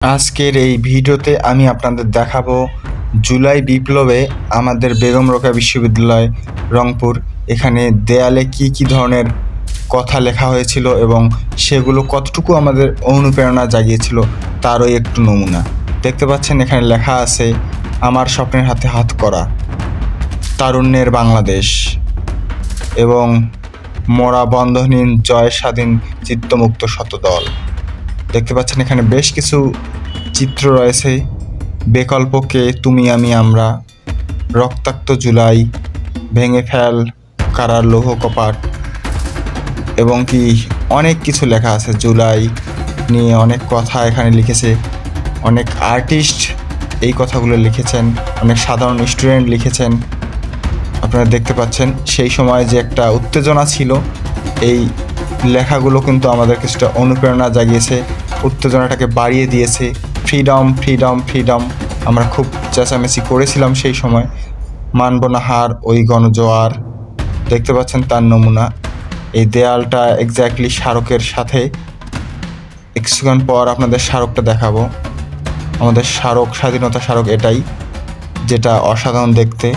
আজকের এই ভিডিওতে আমি আপনাদের দেখাবো জুলাই বিপ্লবে আমাদের বেগম রোকেয়া বিশ্ববিদ্যালয় রংপুর এখানে দেয়ালে কি ধরনের কথা লেখা হয়েছিল এবং সেগুলো কতটুকু আমাদের অনুপ্রেরণা জাগিয়েছিল তারও একটু নমুনা দেখতে পাচ্ছেন। এখানে লেখা আছে, আমার স্বপ্নের হাতে হাত করা, তারুণ্যের বাংলাদেশ এবং মোরা বন্ধনহীন জয় স্বাধীন চিত্তমুক্ত শতদল। দেখতে পাচ্ছেন এখানে বেশ কিছু চিত্র রয়েছে। বিকল্পকে তুমি আমি আমরা, রক্তাক্ত জুলাই, ভেঙে ফেল কারার লৌহ কপাট এবং কি অনেক কিছু লেখা আছে। জুলাই নিয়ে অনেক কথা এখানে লিখেছে, অনেক আর্টিস্ট এই কথাগুলো লিখেছেন, অনেক সাধারণ স্টুডেন্ট লিখেছেন। আপনারা দেখতে পাচ্ছেন সেই সময় যে একটা উত্তেজনা ছিল, এই লেখাগুলো কিন্তু আমাদের কিছুটা অনুপ্রেরণা জাগিয়েছে, উত্তেজনাটাকে বাড়িয়ে দিয়েছে। ফ্রিডম ফ্রিডম ফ্রিডম আমরা খুব চেঁচামেচি করেছিলাম সেই সময়। মানব না হার ওই গণজোয়ার, দেখতে পাচ্ছেন তার নমুনা। এই দেয়ালটা এক্স্যাক্টলি স্মারকের সাথে। কিছুক্ষণ পর আপনাদের স্মারকটা দেখাবো। আমাদের স্মারক, স্বাধীনতা স্মারক এটাই, যেটা অসাধারণ দেখতে।